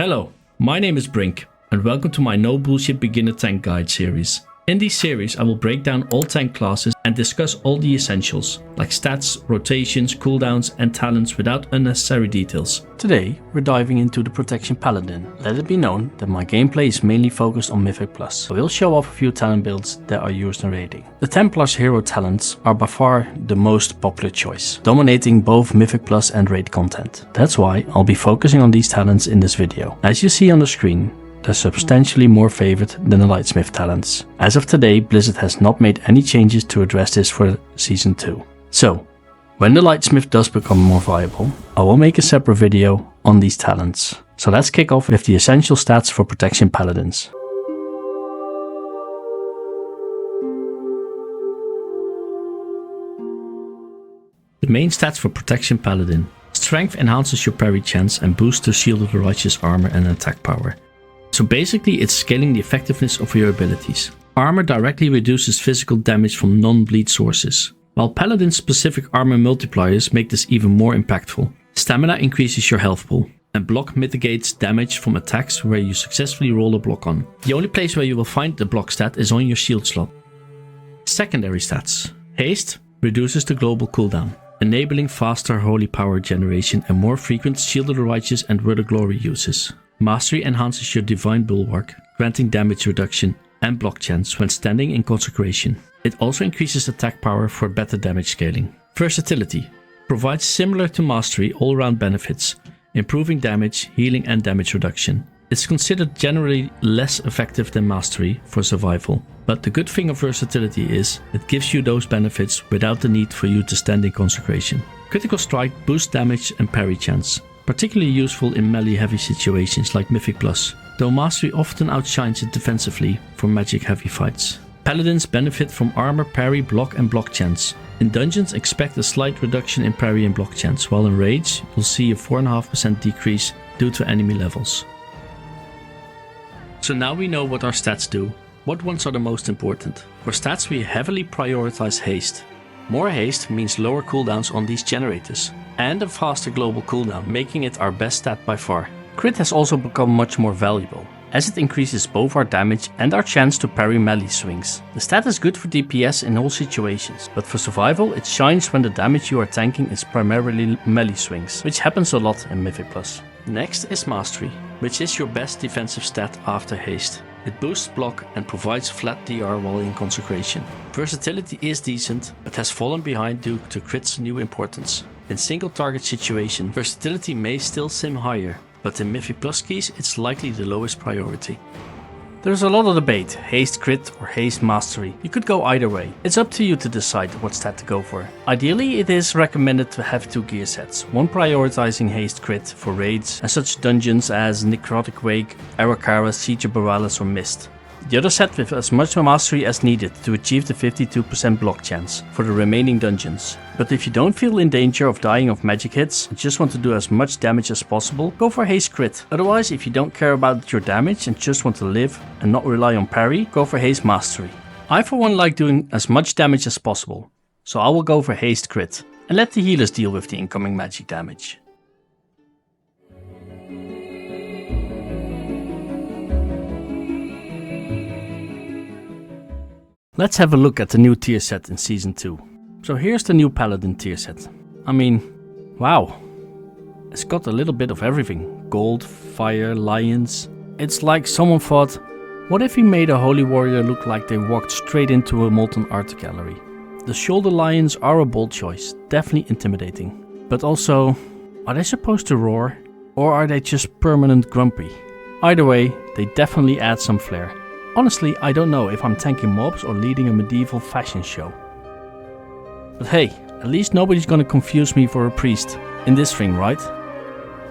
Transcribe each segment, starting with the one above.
Hello, my name is Brink, and welcome to my No Bullshit Beginner Tank Guide series. In this series I will break down all tank classes and discuss all the essentials, like stats, rotations, cooldowns and talents without unnecessary details. Today we're diving into the Protection Paladin. Let it be known that my gameplay is mainly focused on Mythic Plus. I will show off a few talent builds that are used in raiding. The Templar's hero talents are by far the most popular choice, dominating both Mythic Plus and raid content. That's why I'll be focusing on these talents in this video. As you see on the screen, they're substantially more favored than the Lightsmith talents. As of today, Blizzard has not made any changes to address this for Season 2. So, when the Lightsmith does become more viable, I will make a separate video on these talents. So let's kick off with the essential stats for Protection Paladins. The main stats for Protection Paladin. Strength enhances your parry chance and boosts the Shield of the Righteous armor and attack power. So basically it's scaling the effectiveness of your abilities. Armor directly reduces physical damage from non-bleed sources, while Paladin's specific armor multipliers make this even more impactful. Stamina increases your health pool, and block mitigates damage from attacks where you successfully roll a block on. The only place where you will find the block stat is on your shield slot. Secondary stats. Haste reduces the global cooldown, enabling faster holy power generation and more frequent Shield of the Righteous and Word of Glory uses. Mastery enhances your Divine Bulwark, granting damage reduction and block chance when standing in consecration. It also increases attack power for better damage scaling. Versatility provides similar to Mastery all-round benefits, improving damage, healing and damage reduction. It's considered generally less effective than Mastery for survival, but the good thing of versatility is it gives you those benefits without the need for you to stand in consecration. Critical Strike boosts damage and parry chance, particularly useful in melee heavy situations like Mythic Plus, though Mastery often outshines it defensively for magic heavy fights. Paladins benefit from armor, parry, block and block chance. In dungeons expect a slight reduction in parry and block chance, while in raids you'll see a 4.5% decrease due to enemy levels. So now we know what our stats do. What ones are the most important? For stats we heavily prioritize haste. More haste means lower cooldowns on these generators, and a faster global cooldown, making it our best stat by far. Crit has also become much more valuable, as it increases both our damage and our chance to parry melee swings. The stat is good for DPS in all situations, but for survival it shines when the damage you are tanking is primarily melee swings, which happens a lot in Mythic Plus. Next is Mastery, which is your best defensive stat after haste. It boosts block and provides flat DR while in consecration. Versatility is decent, but has fallen behind due to crit's new importance. In single target situation, versatility may still sim higher, but in Mythic Plus keys it's likely the lowest priority. There's a lot of debate, haste crit or haste mastery. You could go either way. It's up to you to decide what stat to go for. Ideally it is recommended to have two gear sets, one prioritizing haste crit for raids and such dungeons as Necrotic Wake, Arakara, Siege of Borealis or Mist. The other set with as much mastery as needed to achieve the 52% block chance for the remaining dungeons. But if you don't feel in danger of dying of magic hits and just want to do as much damage as possible, go for haste crit. Otherwise, if you don't care about your damage and just want to live and not rely on parry, go for haste mastery. I for one like doing as much damage as possible, so I will go for haste crit and let the healers deal with the incoming magic damage. Let's have a look at the new tier set in Season 2. So here's the new Paladin tier set. I mean, wow. It's got a little bit of everything. Gold, fire, lions. It's like someone thought, what if we made a holy warrior look like they walked straight into a molten art gallery? The shoulder lions are a bold choice, definitely intimidating. But also, are they supposed to roar? Or are they just permanent grumpy? Either way, they definitely add some flair. Honestly, I don't know if I'm tanking mobs or leading a medieval fashion show. But hey, at least nobody's gonna confuse me for a priest in this thing, right?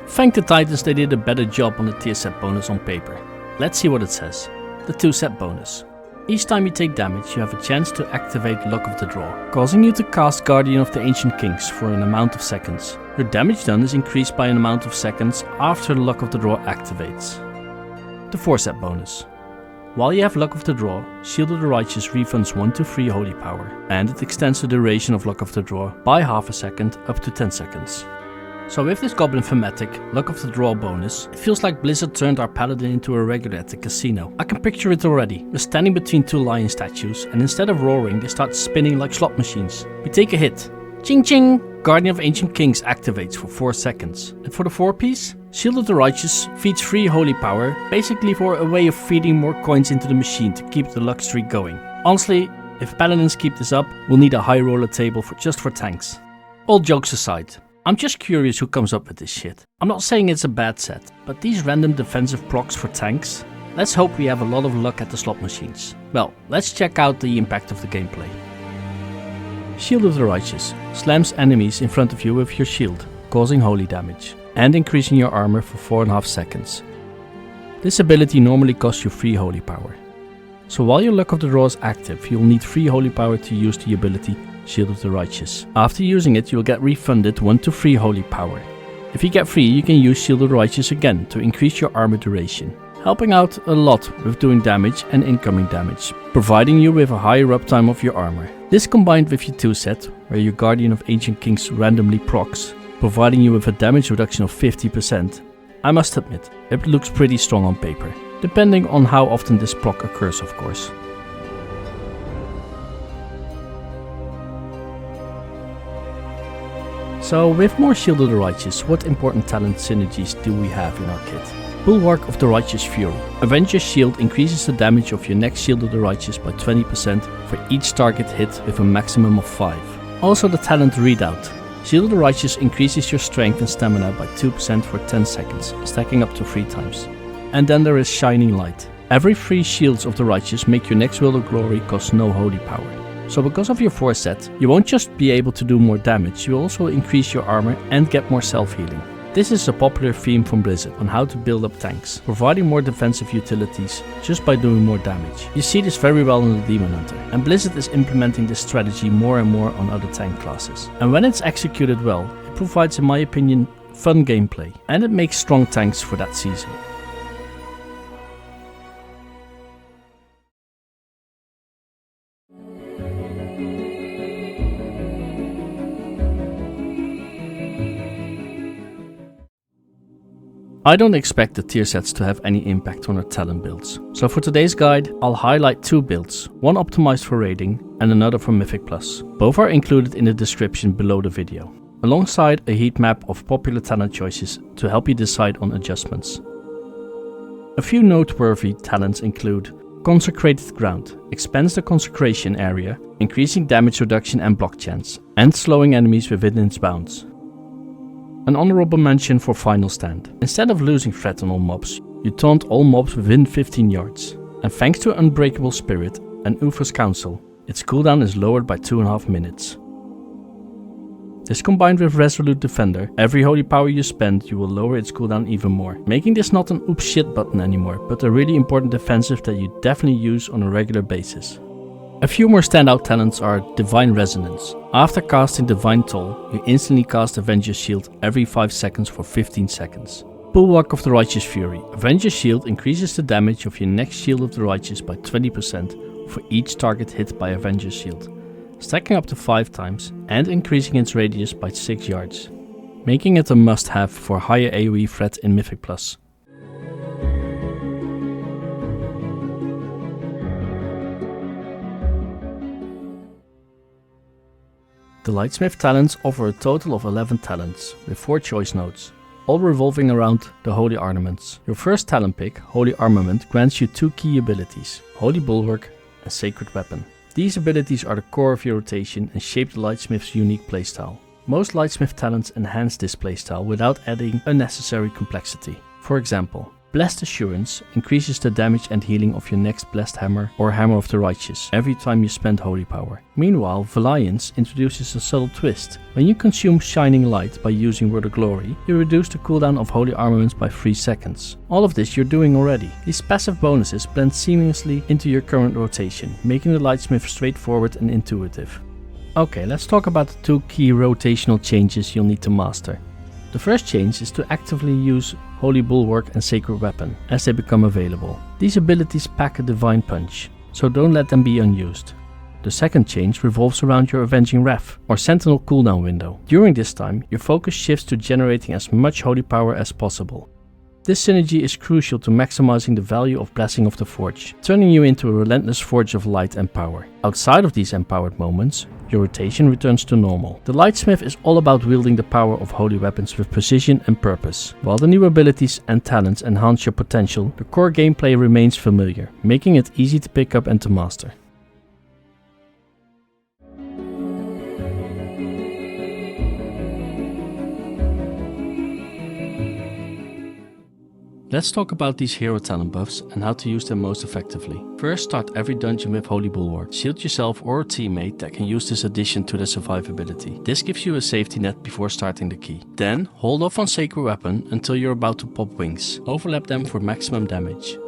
Thank the Titans, they did a better job on the tier set bonus on paper. Let's see what it says. The 2 set bonus. Each time you take damage, you have a chance to activate Luck of the Draw, causing you to cast Guardian of the Ancient Kings for an amount of seconds. Your damage done is increased by an amount of seconds after the Luck of the Draw activates. The 4 set bonus. While you have Luck of the Draw, Shield of the Righteous refunds 1 to 3 holy power, and it extends the duration of Luck of the Draw by half a second up to 10 seconds. So with this Goblin thematic, luck of the draw bonus, it feels like Blizzard turned our paladin into a regular at the casino. I can picture it already. We're standing between two lion statues, and instead of roaring, they start spinning like slot machines. We take a hit. Ching ching! Guardian of Ancient Kings activates for 4 seconds. And for the 4-piece, Shield of the Righteous feeds free holy power, basically for a way of feeding more coins into the machine to keep the luck streak going. Honestly, if paladins keep this up, we'll need a high roller table just for tanks. All jokes aside, I'm just curious who comes up with this shit. I'm not saying it's a bad set, but these random defensive procs for tanks, let's hope we have a lot of luck at the slot machines. Well, let's check out the impact of the gameplay. Shield of the Righteous slams enemies in front of you with your shield, causing holy damage, and increasing your armor for 4.5 seconds. This ability normally costs you free holy power. So while your luck of the draw is active, you'll need free holy power to use the ability Shield of the Righteous. After using it, you'll get refunded 1 to 3 holy power. If you get free, you can use Shield of the Righteous again to increase your armor duration, helping out a lot with doing damage and incoming damage, providing you with a higher uptime of your armor. This combined with your 2 set, where your Guardian of Ancient Kings randomly procs, providing you with a damage reduction of 50%, I must admit, it looks pretty strong on paper, depending on how often this proc occurs of course. So with more Shield of the Righteous, what important talent synergies do we have in our kit? Bulwark of the Righteous Fury. Avenger's Shield increases the damage of your next Shield of the Righteous by 20% for each target hit with a maximum of 5. Also the talent Readout. Shield of the Righteous increases your strength and stamina by 2% for 10 seconds, stacking up to 3 times. And then there is Shining Light. Every 3 Shields of the Righteous make your next World of Glory cost no holy power. So because of your 4 set, you won't just be able to do more damage, you'll also increase your armor and get more self-healing. This is a popular theme from Blizzard on how to build up tanks, providing more defensive utilities just by doing more damage. You see this very well in the Demon Hunter, and Blizzard is implementing this strategy more and more on other tank classes. And when it's executed well, it provides, in my opinion, fun gameplay, and it makes strong tanks for that season. I don't expect the tier sets to have any impact on our talent builds. So for today's guide, I'll highlight 2 builds, one optimized for raiding and another for Mythic Plus. Both are included in the description below the video, alongside a heat map of popular talent choices to help you decide on adjustments. A few noteworthy talents include Consecrated Ground, expands the consecration area, increasing damage reduction and block chance, and slowing enemies within its bounds. An honorable mention for Final Stand. Instead of losing threat on all mobs, you taunt all mobs within 15 yards. And thanks to Unbreakable Spirit and Ufa's Council, its cooldown is lowered by 2.5 minutes. This combined with Resolute Defender, every holy power you spend, you will lower its cooldown even more, making this not an oops shit button anymore, but a really important defensive that you definitely use on a regular basis. A few more standout talents are Divine Resonance. After casting Divine Toll, you instantly cast Avenger's Shield every 5 seconds for 15 seconds. Bulwark of the Righteous Fury. Avenger's Shield increases the damage of your next Shield of the Righteous by 20% for each target hit by Avenger's Shield, stacking up to 5 times and increasing its radius by 6 yards, making it a must-have for higher AoE threat in Mythic Plus. The Lightsmith talents offer a total of 11 talents, with 4 choice nodes, all revolving around the Holy Armaments. Your first talent pick, Holy Armament, grants you 2 key abilities, Holy Bulwark and Sacred Weapon. These abilities are the core of your rotation and shape the Lightsmith's unique playstyle. Most Lightsmith talents enhance this playstyle without adding unnecessary complexity. For example, Blessed Assurance increases the damage and healing of your next Blessed Hammer or Hammer of the Righteous every time you spend Holy Power. Meanwhile, Valiance introduces a subtle twist. When you consume Shining Light by using Word of Glory, you reduce the cooldown of Holy Armaments by 3 seconds. All of this you're doing already. These passive bonuses blend seamlessly into your current rotation, making the Lightsmith straightforward and intuitive. Okay, let's talk about the 2 key rotational changes you'll need to master. The first change is to actively use Holy Bulwark and Sacred Weapon as they become available. These abilities pack a divine punch, so don't let them be unused. The second change revolves around your Avenging Wrath, or Sentinel cooldown window. During this time, your focus shifts to generating as much holy power as possible. This synergy is crucial to maximizing the value of Blessing of the Forge, turning you into a relentless forge of light and power. Outside of these empowered moments, your rotation returns to normal. The Lightsmith is all about wielding the power of holy weapons with precision and purpose. While the new abilities and talents enhance your potential, the core gameplay remains familiar, making it easy to pick up and to master. Let's talk about these hero talent buffs and how to use them most effectively. First, start every dungeon with Holy Bulwark. Shield yourself or a teammate that can use this addition to their survivability. This gives you a safety net before starting the key. Then, hold off on Sacred Weapon until you're about to pop wings. Overlap them for maximum damage.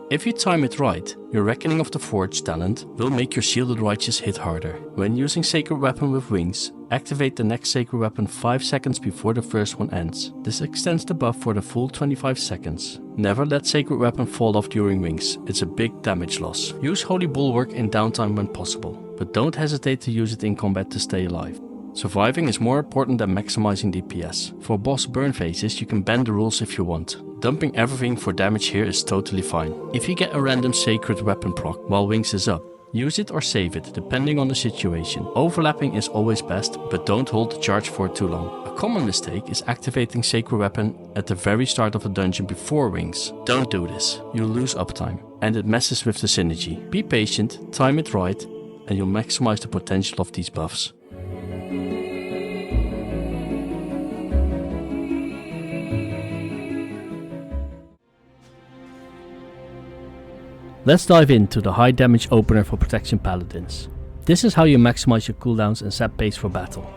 If you time it right, your Reckoning of the Forge talent will make your Shielded Righteous hit harder. When using Sacred Weapon with wings, activate the next Sacred Weapon 5 seconds before the first one ends. This extends the buff for the full 25 seconds. Never let Sacred Weapon fall off during wings, it's a big damage loss. Use Holy Bulwark in downtime when possible, but don't hesitate to use it in combat to stay alive. Surviving is more important than maximizing DPS. For boss burn phases, you can bend the rules if you want. Dumping everything for damage here is totally fine. If you get a random Sacred Weapon proc while wings is up, use it or save it, depending on the situation. Overlapping is always best, but don't hold the charge for too long. A common mistake is activating Sacred Weapon at the very start of a dungeon before wings. Don't do this, you'll lose uptime, and it messes with the synergy. Be patient, time it right, and you'll maximize the potential of these buffs. Let's dive into the high damage opener for Protection Paladins. This is how you maximize your cooldowns and set pace for battle.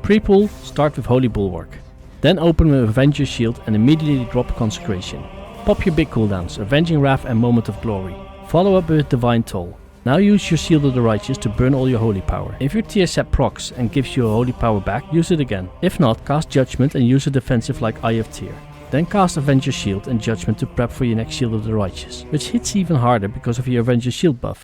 Pre-pull, start with Holy Bulwark. Then open with Avenger's Shield and immediately drop Consecration. Pop your big cooldowns, Avenging Wrath and Moment of Glory. Follow up with Divine Toll. Now use your Shield of the Righteous to burn all your holy power. If your tier set procs and gives you a holy power back, use it again. If not, cast Judgment and use a defensive like Eye of Tyr. Then cast Avenger's Shield and Judgment to prep for your next Shield of the Righteous, which hits even harder because of your Avenger's Shield buff.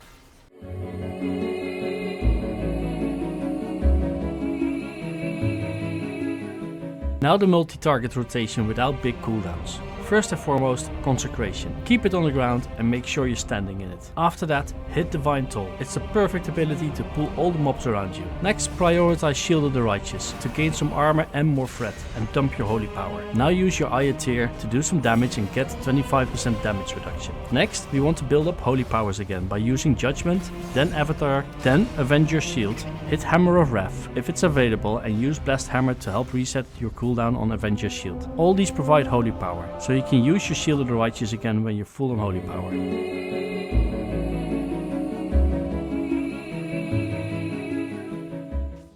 Now the multi-target rotation without big cooldowns. First and foremost, Consecration. Keep it on the ground and make sure you're standing in it. After that, hit Divine Toll. It's the perfect ability to pull all the mobs around you. Next, prioritize Shield of the Righteous to gain some armor and more threat and dump your holy power. Now use your Eye of Tyr to do some damage and get 25% damage reduction. Next, we want to build up holy powers again by using Judgment, then Avatar, then Avenger's Shield, hit Hammer of Wrath if it's available, and use Blessed Hammer to help reset your cooldown on Avenger's Shield. All these provide holy power, so you can use your Shield of the Righteous again when you're full on holy power.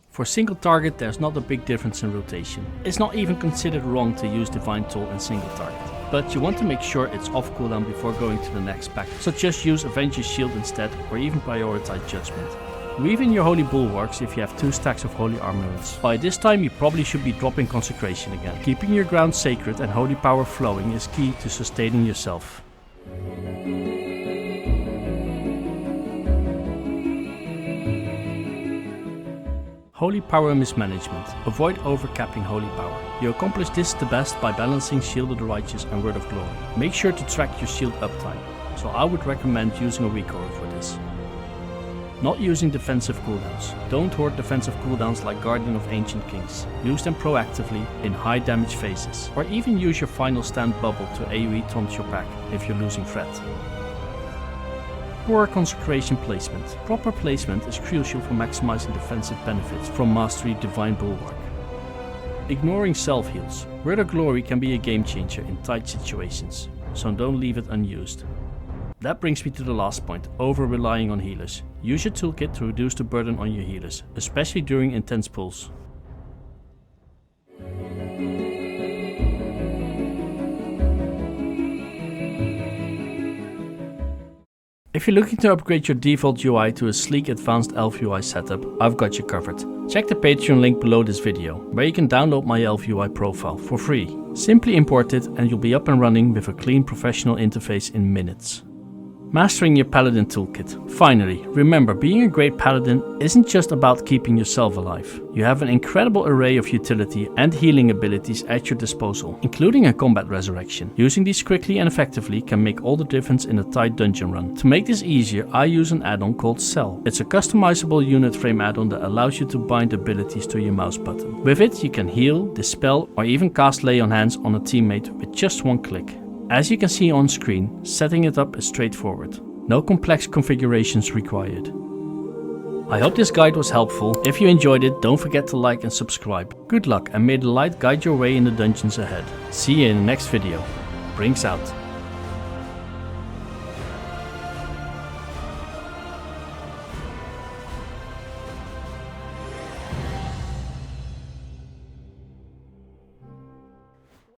For single target, there's not a big difference in rotation. It's not even considered wrong to use Divine Toll in single target, but you want to make sure it's off cooldown before going to the next pack, so just use Avenger's Shield instead, or even prioritize Judgment. Weave in your Holy Bulwarks if you have 2 stacks of Holy Armaments. By this time you probably should be dropping Consecration again. Keeping your ground sacred and holy power flowing is key to sustaining yourself. Holy Power Mismanagement. Avoid overcapping holy power. You accomplish this the best by balancing Shield of the Righteous and Word of Glory. Make sure to track your shield uptime, so I would recommend using a recoil for this. Not using defensive cooldowns. Don't hoard defensive cooldowns like Guardian of Ancient Kings. Use them proactively in high damage phases, or even use your final stand bubble to AoE taunt your pack if you're losing threat. Poor Consecration placement. Proper placement is crucial for maximizing defensive benefits from Mastery Divine Bulwark. Ignoring self-heals. Word of Glory can be a game changer in tight situations, so don't leave it unused. That brings me to the last point, over-relying on healers. Use your toolkit to reduce the burden on your healers, especially during intense pulls. If you're looking to upgrade your default UI to a sleek advanced Elf UI setup, I've got you covered. Check the Patreon link below this video, where you can download my Elf UI profile for free. Simply import it and you'll be up and running with a clean professional interface in minutes. Mastering your Paladin Toolkit. Finally, remember, being a great Paladin isn't just about keeping yourself alive. You have an incredible array of utility and healing abilities at your disposal, including a combat resurrection. Using these quickly and effectively can make all the difference in a tight dungeon run. To make this easier, I use an add-on called Cell. It's a customizable unit frame add-on that allows you to bind abilities to your mouse button. With it, you can heal, dispel, or even cast Lay on Hands on a teammate with just one click. As you can see on screen, setting it up is straightforward. No complex configurations required. I hope this guide was helpful. If you enjoyed it, don't forget to like and subscribe. Good luck and may the light guide your way in the dungeons ahead. See you in the next video. Brinks out.